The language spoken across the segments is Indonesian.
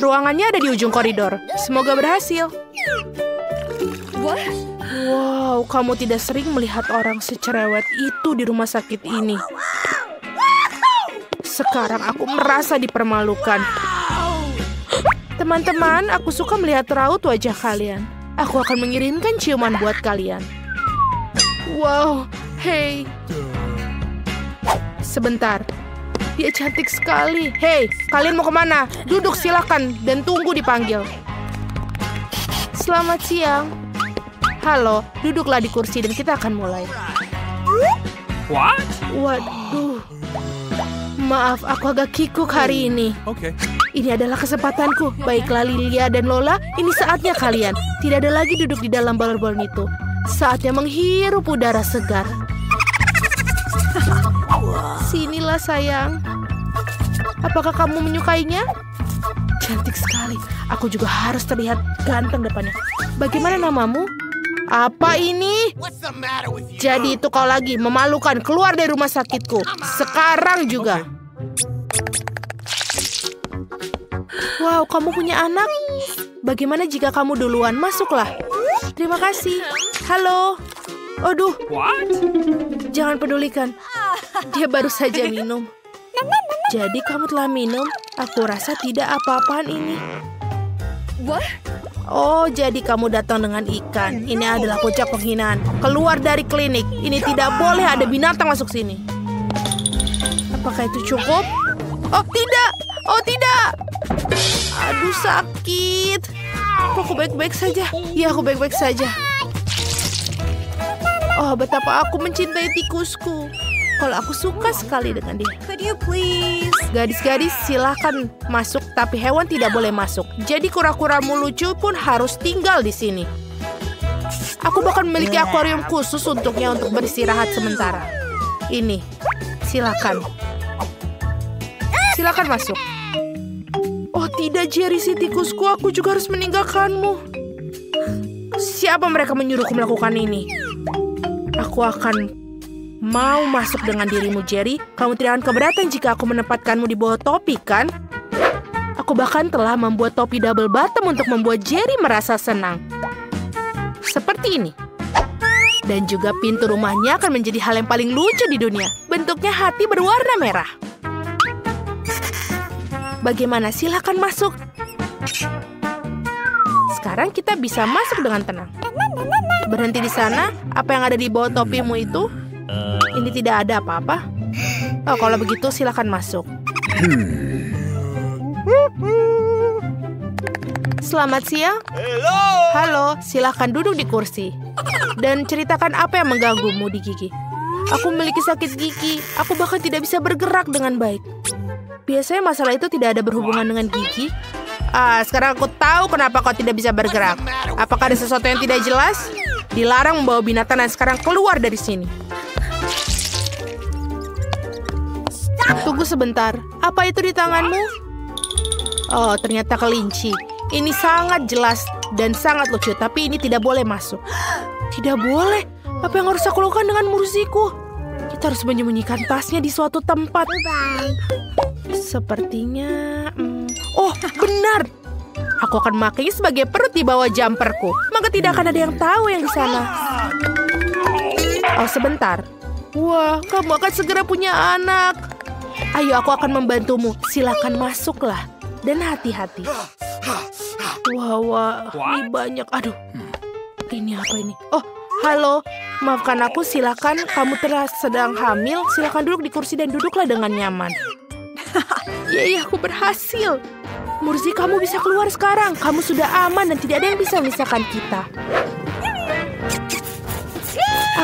Ruangannya ada di ujung koridor. Semoga berhasil. Wow, kamu tidak sering melihat orang secerewet itu di rumah sakit ini. Sekarang aku merasa dipermalukan. Teman-teman, aku suka melihat raut wajah kalian. Aku akan mengirimkan ciuman buat kalian. Wow, hey. Sebentar. Dia cantik sekali. Hey, kalian mau kemana? Duduk silakan dan tunggu dipanggil. Selamat siang. Halo, duduklah di kursi dan kita akan mulai. What? Waduh. Maaf, aku agak kikuk hari ini. Okay. Ini adalah kesempatanku. Baiklah Lilia dan Lola, ini saatnya kalian. Tidak ada lagi duduk di dalam balon-balon itu. Saatnya menghirup udara segar. Sinilah sayang. Apakah kamu menyukainya? Cantik sekali. Aku juga harus terlihat ganteng depannya. Bagaimana namamu? Apa ini? Jadi itu kau lagi memalukan, keluar dari rumah sakitku. Sekarang juga. Wow, kamu punya anak? Bagaimana jika kamu duluan? Masuklah. Terima kasih. Halo. Aduh. What? Jangan pedulikan. Dia baru saja minum. Jadi kamu telah minum? Aku rasa tidak apa-apaan ini. What? Oh, jadi kamu datang dengan ikan. Ini adalah puncak penghinaan. Keluar dari klinik. Ini tidak boleh ada binatang masuk sini. Apakah itu cukup? Oh, tidak. Oh, tidak. Aduh, sakit. Kok aku baik-baik saja? Ya, aku baik-baik saja. Oh, betapa aku mencintai tikusku. Kalau aku suka sekali dengan dia. Could you please? Gadis-gadis silahkan masuk, tapi hewan tidak boleh masuk. Jadi kura-kuramu lucu pun harus tinggal di sini. Aku bahkan memiliki akuarium khusus untuknya untuk beristirahat sementara. Ini, silakan. Silakan masuk. Oh tidak, Jerry si tikusku, aku juga harus meninggalkanmu. Siapa mereka menyuruhku melakukan ini? Aku akan mau masuk dengan dirimu, Jerry. Kamu tidak akan keberatan jika aku menempatkanmu di bawah topi, kan? Aku bahkan telah membuat topi double bottom untuk membuat Jerry merasa senang. Seperti ini. Dan juga pintu rumahnya akan menjadi hal yang paling lucu di dunia. Bentuknya hati berwarna merah. Bagaimana? Silakan masuk. Sekarang kita bisa masuk dengan tenang. Berhenti di sana. Apa yang ada di bawah topimu itu? Ini tidak ada apa-apa. Oh, kalau begitu silakan masuk. Selamat siang. Halo, silakan duduk di kursi. Dan ceritakan apa yang mengganggumu di gigi. Aku memiliki sakit gigi. Aku bahkan tidak bisa bergerak dengan baik. Biasanya masalah itu tidak ada berhubungan dengan gigi. Sekarang aku tahu kenapa kau tidak bisa bergerak. Apakah ada sesuatu yang tidak jelas? Dilarang membawa binatang dan sekarang keluar dari sini. Tunggu sebentar. Apa itu di tanganmu? Oh, ternyata kelinci. Ini sangat jelas dan sangat lucu, tapi ini tidak boleh masuk. Tidak boleh? Apa yang harus aku lakukan dengan Murziku? Kita harus menyembunyikan tasnya di suatu tempat. Sepertinya... Oh, benar! Aku akan memakainya sebagai perut di bawah jumperku. Maka tidak akan ada yang tahu yang di sana. Oh, sebentar. Wah, kamu akan segera punya anak. Ayo, aku akan membantumu. Silakan masuklah. Dan hati-hati. Wah, ini banyak. Aduh, ini apa ini? Oh, halo. Maafkan aku, silakan. Kamu sedang hamil. Silakan duduk di kursi dan duduklah dengan nyaman. Yeay, aku berhasil. Murzi, kamu bisa keluar sekarang. Kamu sudah aman dan tidak ada yang bisa memisahkan kita.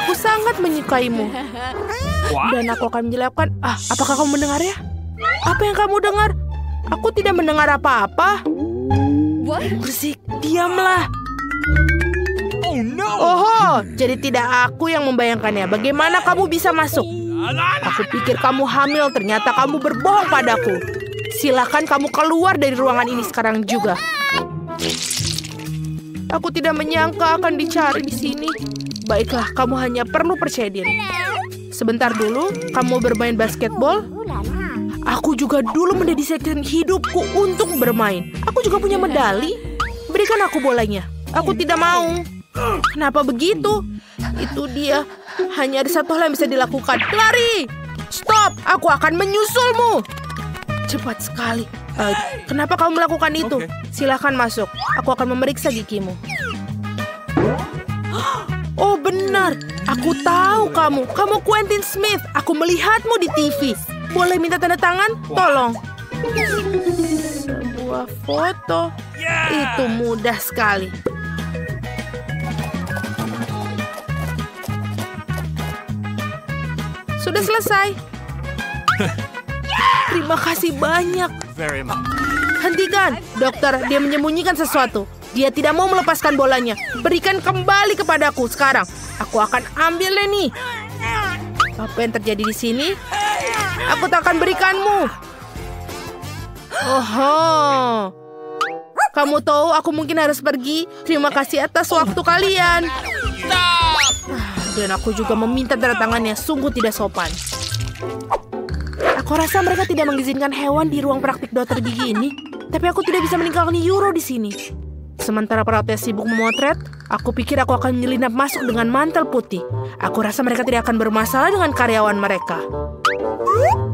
Aku sangat menyukaimu. Dan aku akan menjelaskan. Apakah kamu mendengarnya? Apa yang kamu dengar? Aku tidak mendengar apa-apa. Murzi, diamlah. Oh, jadi tidak aku yang membayangkannya. Bagaimana kamu bisa masuk? Aku pikir kamu hamil, ternyata kamu berbohong padaku. Silakan kamu keluar dari ruangan ini sekarang juga. Aku tidak menyangka akan dicari di sini. Baiklah, kamu hanya perlu percaya diri. Sebentar dulu, kamu bermain basketbol? Aku juga dulu mendedikasikan hidupku untuk bermain. Aku juga punya medali. Berikan aku bolanya. Aku tidak mau. Kenapa begitu? Itu dia. Hanya ada satu hal yang bisa dilakukan. Lari! Stop! Aku akan menyusulmu. Cepat sekali. Kenapa kamu melakukan itu? Silahkan masuk. Aku akan memeriksa gigimu. Oh benar, aku tahu kamu. Kamu Quentin Smith. Aku melihatmu di TV. Boleh minta tanda tangan? Tolong. Sebuah foto. Itu mudah sekali. Sudah selesai. Terima kasih banyak. Very much. Hentikan, dokter. Dia menyembunyikan sesuatu. Dia tidak mau melepaskan bolanya. Berikan kembali kepadaku sekarang. Aku akan ambilnya nih. Apa yang terjadi di sini? Aku tak akan berikanmu. Oho. Kamu tahu aku mungkin harus pergi. Terima kasih atas waktu kalian. Dan aku juga meminta tanda tangannya. Sungguh tidak sopan. Aku rasa mereka tidak mengizinkan hewan di ruang praktik dokter gigi ini. Tapi aku tidak bisa meninggalkan Euro di sini. Sementara perawatnya sibuk memotret, aku pikir aku akan menyelinap masuk dengan mantel putih. Aku rasa mereka tidak akan bermasalah dengan karyawan mereka.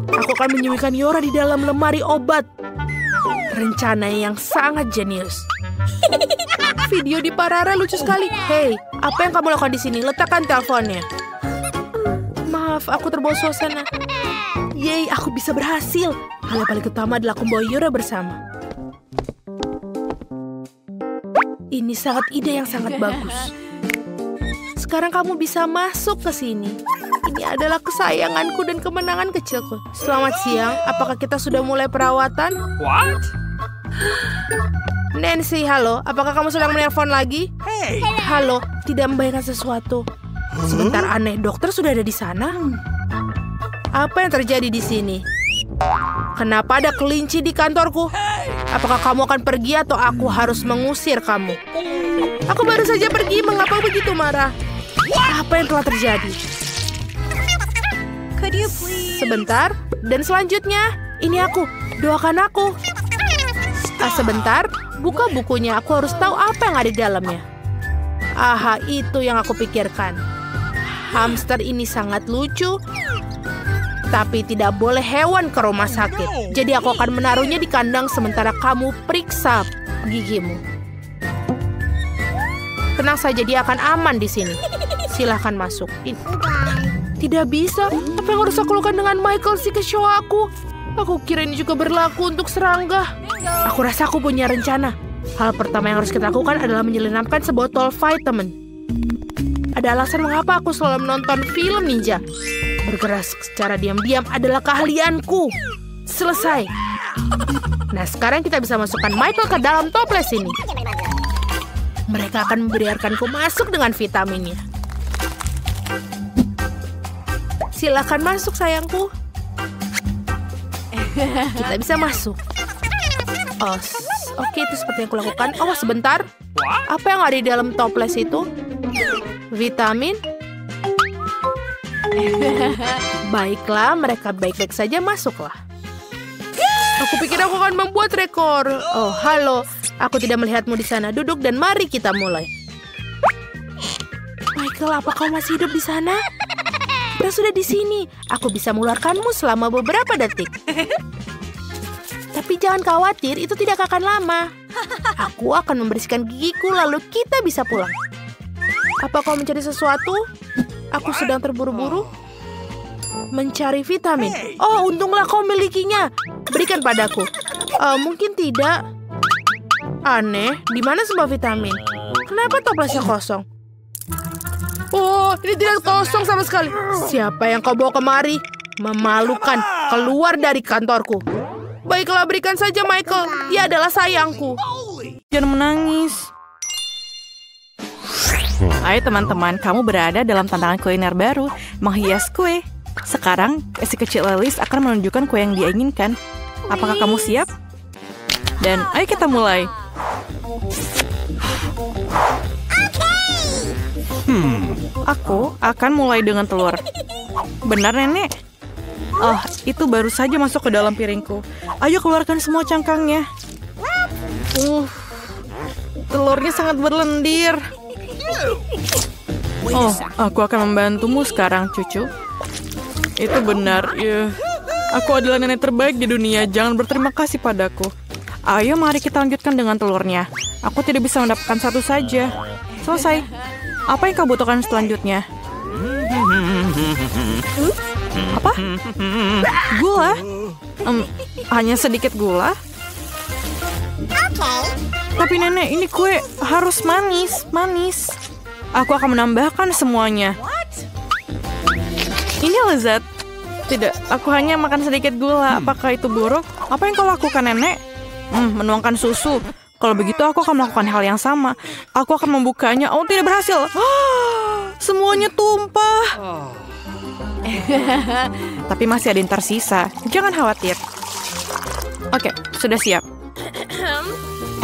Aku akan menyembunyikan Yora di dalam lemari obat. Rencana yang sangat jenius. Video di Parara lucu sekali. Hei, apa yang kamu lakukan di sini? Letakkan teleponnya. Maaf, aku terbawa suasana. Yeay, aku bisa berhasil. Hal yang paling utama adalah aku membawa Yora bersama. Ini sangat ide yang sangat bagus. Sekarang kamu bisa masuk ke sini. Ini adalah kesayanganku dan kemenangan kecilku. Selamat siang. Apakah kita sudah mulai perawatan? What? Nancy, halo. Apakah kamu sedang menelpon lagi? Hey. Halo, tidak membayangkan sesuatu. Sebentar, aneh. Dokter sudah ada di sana? Apa yang terjadi di sini? Kenapa ada kelinci di kantorku? Apakah kamu akan pergi atau aku harus mengusir kamu? Aku baru saja pergi, mengapa begitu marah? Apa yang telah terjadi? Could you please? Sebentar, dan selanjutnya, ini aku, doakan aku. Sebentar, buka bukunya, aku harus tahu apa yang ada di dalamnya. Aha, itu yang aku pikirkan. Hamster ini sangat lucu. Tapi tidak boleh hewan ke rumah sakit. Jadi aku akan menaruhnya di kandang sementara kamu periksa gigimu. Tenang saja, dia akan aman di sini. Silahkan masuk. Tidak bisa. Apa yang harus aku lakukan dengan Michael si show aku? Aku kira ini juga berlaku untuk serangga. Aku rasa aku punya rencana. Hal pertama yang harus kita lakukan adalah menyelinapkan sebotol vitamin. Ada alasan mengapa aku selalu menonton film ninja. Bergerak secara diam-diam adalah keahlianku. Selesai. Nah, sekarang kita bisa masukkan Michael ke dalam toples ini. Mereka akan membiarkanku masuk dengan vitaminnya. Silakan masuk, sayangku. Kita bisa masuk. Oh, oke, itu seperti yang kulakukan. Oh, sebentar. Apa yang ada di dalam toples itu? Vitamin? Baiklah, mereka baik-baik saja, masuklah. Aku pikir aku akan membuat rekor. Oh, halo. Aku tidak melihatmu di sana. Duduk dan mari kita mulai. Michael, apa kau masih hidup di sana? Kita sudah di sini. Aku bisa mengeluarkanmu selama beberapa detik. Tapi jangan khawatir, itu tidak akan lama. Aku akan membersihkan gigiku, lalu kita bisa pulang. Apa kau mencari sesuatu? Aku sedang terburu-buru mencari vitamin. Oh, untunglah kau milikinya. Berikan padaku. Mungkin tidak. Aneh, di mana semua vitamin? Kenapa toplesnya kosong? Oh, ini tidak kosong sama sekali. Siapa yang kau bawa kemari? Memalukan. Keluar dari kantorku. Baiklah, berikan saja Michael. Dia adalah sayangku. Jangan menangis. Ayo teman-teman, kamu berada dalam tantangan kuliner baru, menghias kue. Sekarang, si kecil Alice akan menunjukkan kue yang dia inginkan. Apakah kamu siap? Dan ayo kita mulai. Aku akan mulai dengan telur. Benar, Nenek? Oh, itu baru saja masuk ke dalam piringku. Ayo keluarkan semua cangkangnya. Telurnya sangat berlendir. Oh, aku akan membantumu sekarang, cucu. Itu benar. Aku adalah nenek terbaik di dunia. Jangan berterima kasih padaku. Ayo, mari kita lanjutkan dengan telurnya. Aku tidak bisa mendapatkan satu saja. Selesai. Apa yang kau butuhkan selanjutnya? Apa? Gula? Hanya sedikit gula? Tapi nenek, ini kue harus manis. Aku akan menambahkan semuanya. Ini lezat. Tidak, aku hanya makan sedikit gula. Apakah itu buruk? Apa yang kau lakukan, nenek? Menuangkan susu. Kalau begitu aku akan melakukan hal yang sama. Aku akan membukanya. Oh, tidak berhasil. Semuanya tumpah. Tapi masih ada yang tersisa. Jangan khawatir. Oke, sudah siap.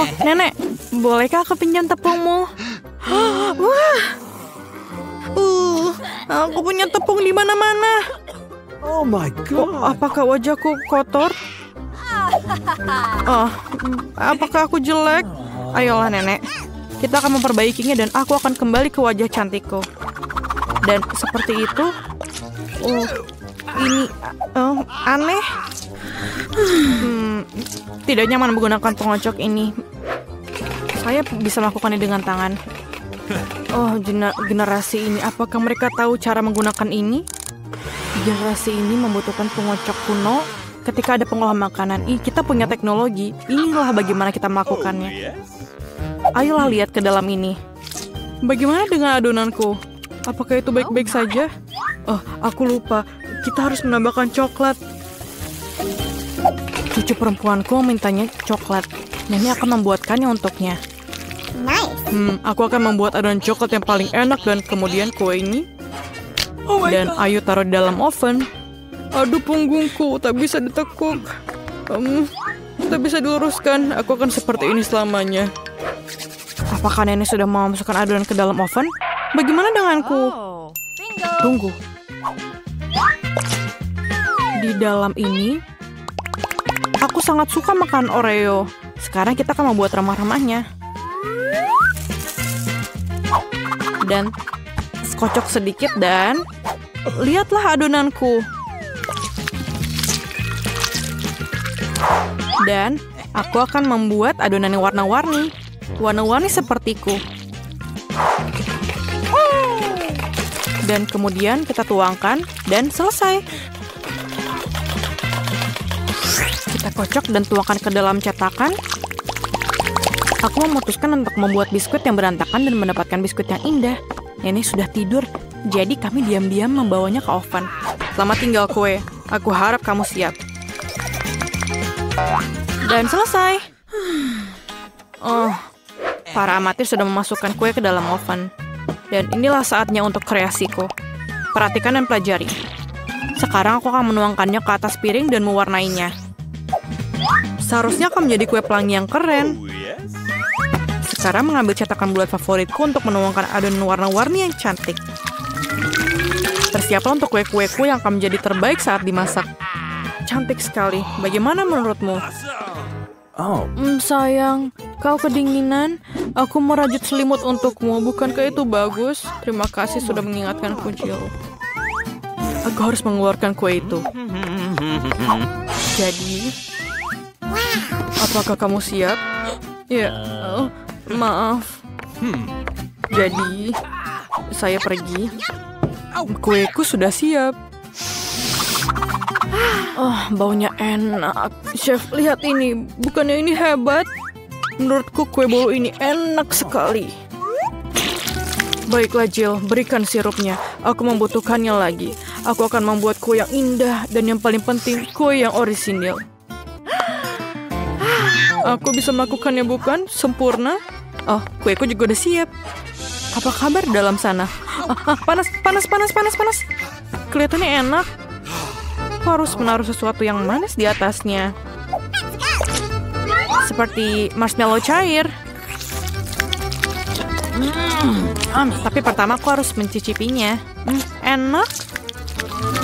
Oh, nenek, bolehkah aku pinjam tepungmu? Wah. Aku punya tepung di mana-mana. Oh my God. Apakah wajahku kotor? Apakah aku jelek? Ayolah nenek, kita akan memperbaikinya dan aku akan kembali ke wajah cantikku. Dan seperti itu. Ini aneh. Tidak nyaman menggunakan pengocok ini. Saya bisa melakukannya dengan tangan. Oh, generasi ini, apakah mereka tahu cara menggunakan ini? Generasi ini membutuhkan pengocok kuno. Ketika ada pengolahan makanan, kita punya teknologi. Inilah bagaimana kita melakukannya. Ayolah lihat ke dalam ini. Bagaimana dengan adonanku? Apakah itu baik-baik saja? Oh, aku lupa. Kita harus menambahkan coklat. Cucu perempuanku mintanya coklat. Nenek akan membuatkannya untuknya. Aku akan membuat adonan coklat yang paling enak dan kemudian kue ini. Dan ayo taruh di dalam oven. Aduh, punggungku tak bisa ditekuk. Tak bisa diluruskan. Aku akan seperti ini selamanya. Apakah nenek sudah mau masukkan adonan ke dalam oven? Bagaimana denganku? Tunggu. Di dalam ini, aku sangat suka makan Oreo. Sekarang kita akan membuat remah-remahnya. Dan kocok sedikit dan lihatlah adonanku. Dan aku akan membuat adonan yang warna-warni. Warna-warni sepertiku. Dan kemudian kita tuangkan dan selesai. Kita kocok dan tuangkan ke dalam cetakan. Aku memutuskan untuk membuat biskuit yang berantakan dan mendapatkan biskuit yang indah. Nenek sudah tidur, jadi kami diam-diam membawanya ke oven. Selamat tinggal kue. Aku harap kamu siap. Dan selesai. Oh, para amatir sudah memasukkan kue ke dalam oven. Dan inilah saatnya untuk kreasiku. Perhatikan dan pelajari. Sekarang aku akan menuangkannya ke atas piring dan mewarnainya. Seharusnya akan menjadi kue pelangi yang keren. Sekarang mengambil cetakan bulat favoritku untuk menuangkan adonan warna-warni yang cantik. Persiaplah untuk kue-kueku yang akan menjadi terbaik saat dimasak. Cantik sekali. Bagaimana menurutmu? Sayang, kau kedinginan. Aku merajut selimut untukmu. Bukankah itu bagus? Terima kasih sudah mengingatkanku, Jill. Aku harus mengeluarkan kue itu. Jadi, apakah kamu siap? Ya, maaf. Jadi, saya pergi. Kueku sudah siap. Oh, baunya enak. Chef, lihat ini. Bukannya ini hebat? Menurutku kue bolu ini enak sekali. Baiklah, Jill. Berikan sirupnya. Aku membutuhkannya lagi. Aku akan membuat kue yang indah. Dan yang paling penting, kue yang orisinil. Aku bisa melakukannya, bukan? Sempurna. Oh, kueku juga udah siap. Apa kabar dalam sana? Panas. Kelihatannya enak. Aku harus menaruh sesuatu yang manis di atasnya. Seperti marshmallow cair. Tapi pertama aku harus mencicipinya. Enak.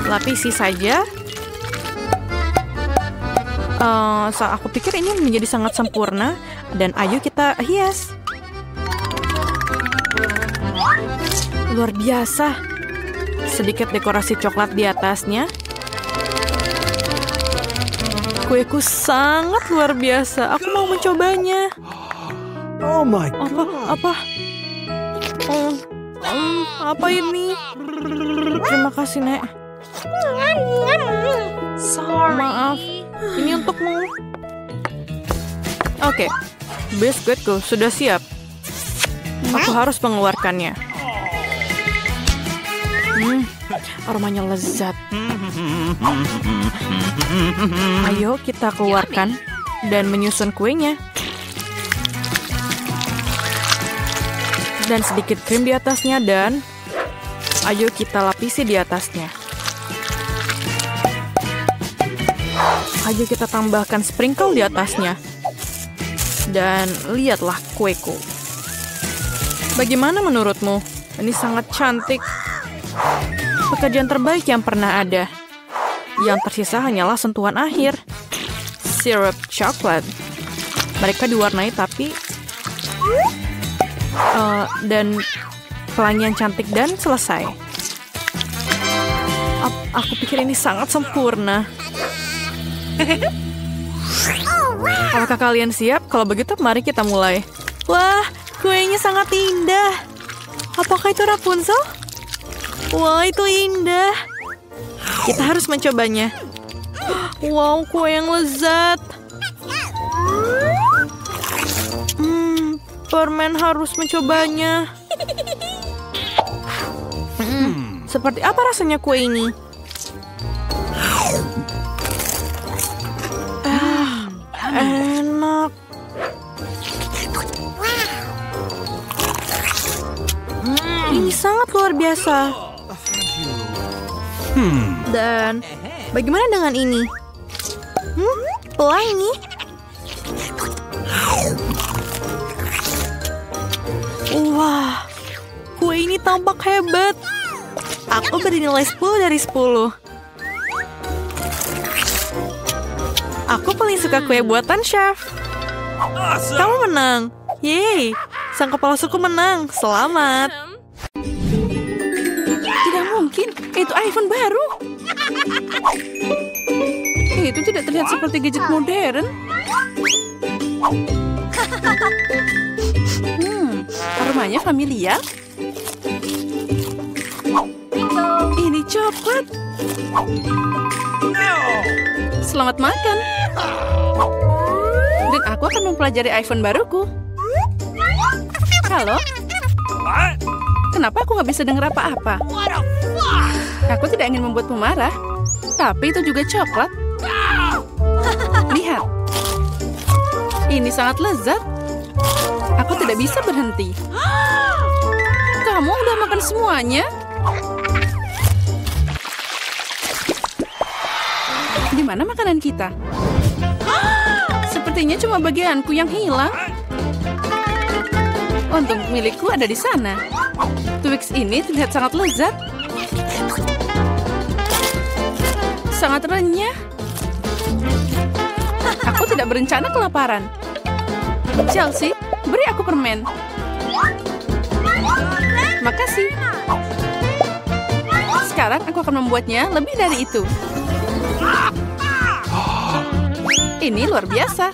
Lapisi saja. Aku pikir ini menjadi sangat sempurna. Dan ayo kita hias. Luar biasa. Sedikit dekorasi coklat di atasnya. Kueku sangat luar biasa. Aku mau mencobanya. Oh my god. Apa? Apa ini? Terima kasih, Nek. Maaf. Ini untukmu. Oke. Biskuitku sudah siap. Aku harus mengeluarkannya. Aromanya lezat. Ayo kita keluarkan dan menyusun kuenya. Dan sedikit krim di atasnya dan ayo kita lapisi di atasnya. Ayo kita tambahkan sprinkle di atasnya. Dan lihatlah kueku. Bagaimana menurutmu? Ini sangat cantik. Pekerjaan terbaik yang pernah ada. Yang tersisa hanyalah sentuhan akhir. Sirup coklat. Mereka diwarnai tapi dan pelangian cantik dan selesai. Aku pikir ini sangat sempurna. Apakah kalian siap? Kalau begitu mari kita mulai. Wah, kuenya sangat indah. Apakah itu Rapunzel? Wah, itu indah. Kita harus mencobanya. Wow, kue yang lezat. Permen harus mencobanya. Seperti apa rasanya kue ini? Enak. Ini sangat luar biasa. Dan bagaimana dengan ini? Pelangi. Wah, kue ini tampak hebat. Aku beri nilai 10 dari 10. Aku paling suka kue buatan chef. Kamu menang. Yeay, sang kepala suku menang. Selamat. Tidak mungkin, itu iPhone baru. Itu tidak terlihat seperti gadget modern. Aromanya familiar. Ini coklat. Selamat makan. Dan aku akan mempelajari iPhone baruku. Halo? Kenapa aku nggak bisa dengar apa-apa? Aku tidak ingin membuatmu marah. Tapi itu juga coklat. Lihat. Ini sangat lezat. Aku tidak bisa berhenti. Kamu udah makan semuanya? Di mana makanan kita? Sepertinya cuma bagianku yang hilang. Untung milikku ada di sana. Twix ini terlihat sangat lezat. Sangat renyah. Aku tidak berencana kelaparan. Chelsea, beri aku permen. Makasih. Sekarang aku akan membuatnya lebih dari itu. Ini luar biasa.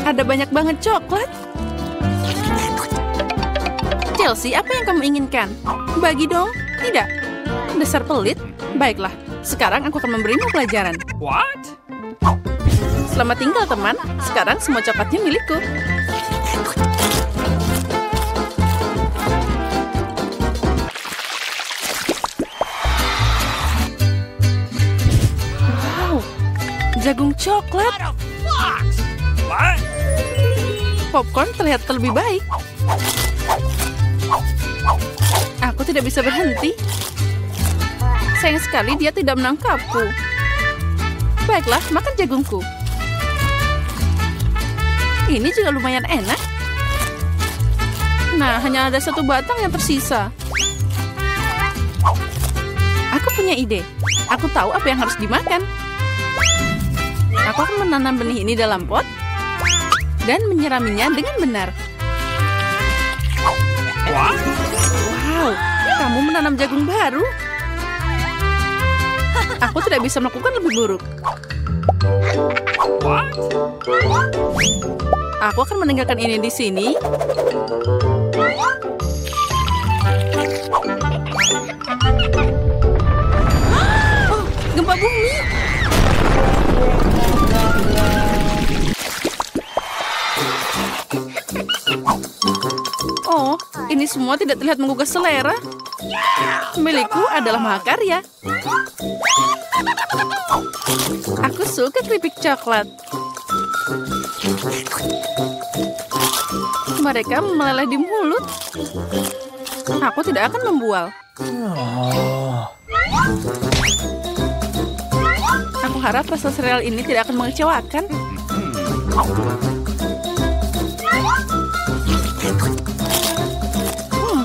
Ada banyak banget coklat. Chelsea, apa yang kamu inginkan? Bagi dong. Tidak. Dasar pelit. Baiklah. Sekarang aku akan memberimu pelajaran. What? Selamat tinggal, teman. Sekarang semua coklatnya milikku. Wow. Jagung coklat. Popcorn terlihat lebih baik. Aku tidak bisa berhenti. Sayang sekali dia tidak menangkapku. Baiklah, makan jagungku. Ini juga lumayan enak. Nah, hanya ada satu batang yang tersisa. Aku punya ide. Aku tahu apa yang harus dimakan. Aku akan menanam benih ini dalam pot dan menyiraminya dengan benar. Wow, kamu menanam jagung baru. Aku tidak bisa melakukan lebih buruk. Aku akan meninggalkan ini di sini. Oh, gempa bumi. Oh, ini semua tidak terlihat menggugah selera. Milikku adalah mahakarya. Aku suka keripik coklat. Mereka meleleh di mulut. Aku tidak akan membual. Aku harap rasa sereal ini tidak akan mengecewakan.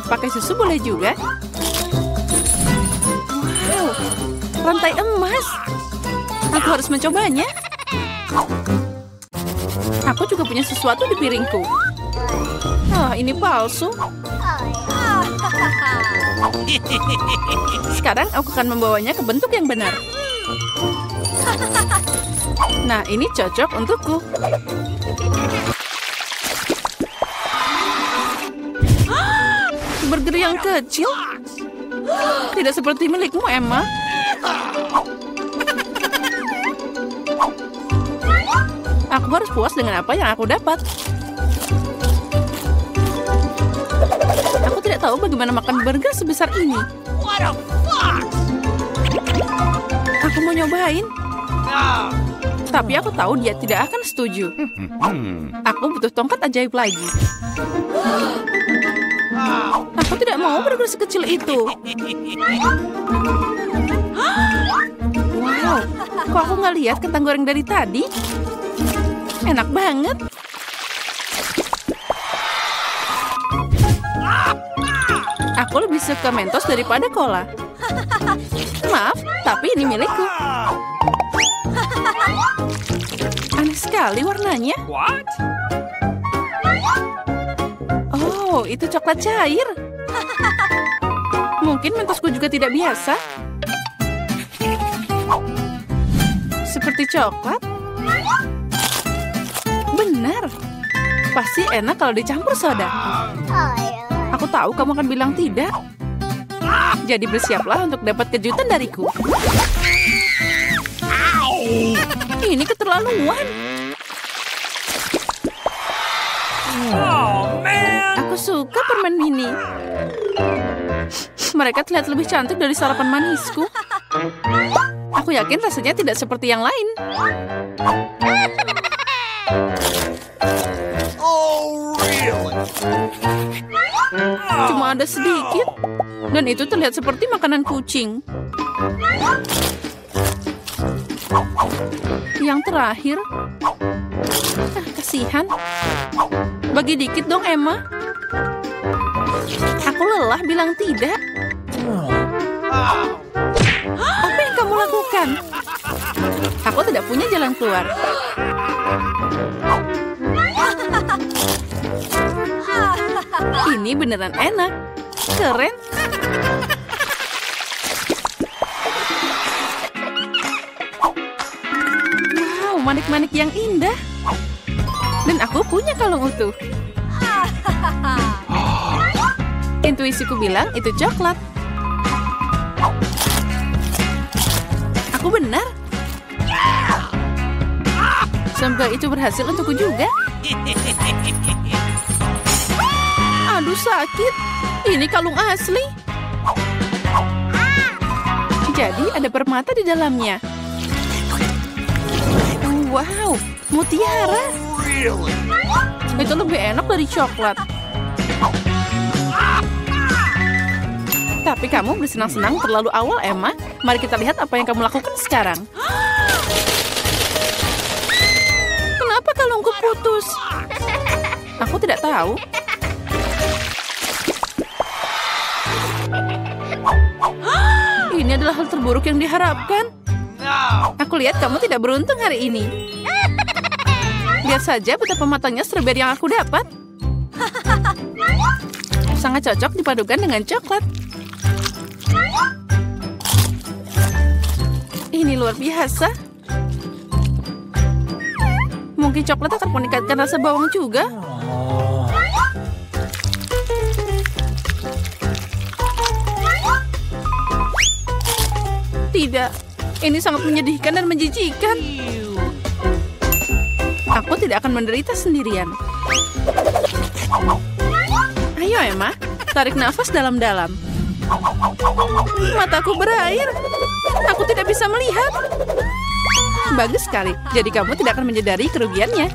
Pakai susu boleh juga. Wow, rantai emas. Aku harus mencobanya. Aku juga punya sesuatu di piringku. Ini palsu. Sekarang aku akan membawanya ke bentuk yang benar. Nah, ini cocok untukku. Burger yang kecil? Tidak seperti milikmu, Emma. Aku harus puas dengan apa yang aku dapat. Aku tidak tahu bagaimana makan burger sebesar ini. Aku mau nyobain. Tapi aku tahu dia tidak akan setuju. Aku butuh tongkat ajaib lagi. Aku tidak mau burger sekecil itu. Wow, kok aku nggak lihat kentang goreng dari tadi? Enak banget. Aku lebih suka Mentos daripada cola. Maaf, tapi ini milikku. Aneh sekali warnanya. Oh, itu coklat cair. Mungkin Mentosku juga tidak biasa. Seperti coklat. Benar. Pasti enak kalau dicampur soda. Aku tahu kamu akan bilang tidak. Jadi bersiaplah untuk dapat kejutan dariku. Ini keterlaluan. Aku suka permen ini. Mereka terlihat lebih cantik dari sarapan manisku. Aku yakin rasanya tidak seperti yang lain. Cuma ada sedikit. Dan itu terlihat seperti makanan kucing. Yang terakhir. Kasihan. Bagi dikit dong, Emma. Aku lelah bilang tidak. Apa yang kamu lakukan? Aku tidak punya jalan keluar. Ini beneran enak. Keren. Wow, manik-manik yang indah. Dan aku punya kalung utuh. Intuisiku bilang itu coklat. Aku benar. Semoga itu berhasil untukku juga. Aduh, sakit. Ini kalung asli. Jadi ada permata di dalamnya. Wow, mutiara. Itu lebih enak dari coklat. Tapi kamu bersenang-senang terlalu awal, Emma. Mari kita lihat apa yang kamu lakukan sekarang. Kenapa kalungku putus? Aku tidak tahu. Ini Ini adalah hal terburuk yang diharapkan. Aku lihat kamu tidak beruntung hari ini. Lihat saja betapa matangnya strawberry yang aku dapat. Sangat cocok dipadukan dengan coklat. Ini luar biasa. Mungkin coklat akan meningkatkan rasa bawang juga. Tidak, ini sangat menyedihkan dan menjijikkan. Aku tidak akan menderita sendirian. Ayo Emma, tarik nafas dalam-dalam. Mataku berair. Aku tidak bisa melihat. Bagus sekali, jadi kamu tidak akan menyadari kerugiannya.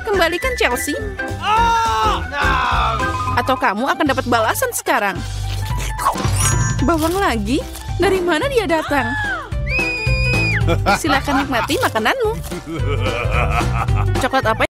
Kembalikan Chelsea. Atau kamu akan dapat balasan sekarang. Bawang lagi? Dari mana dia datang? Silakan nikmati makananmu. Coklat apa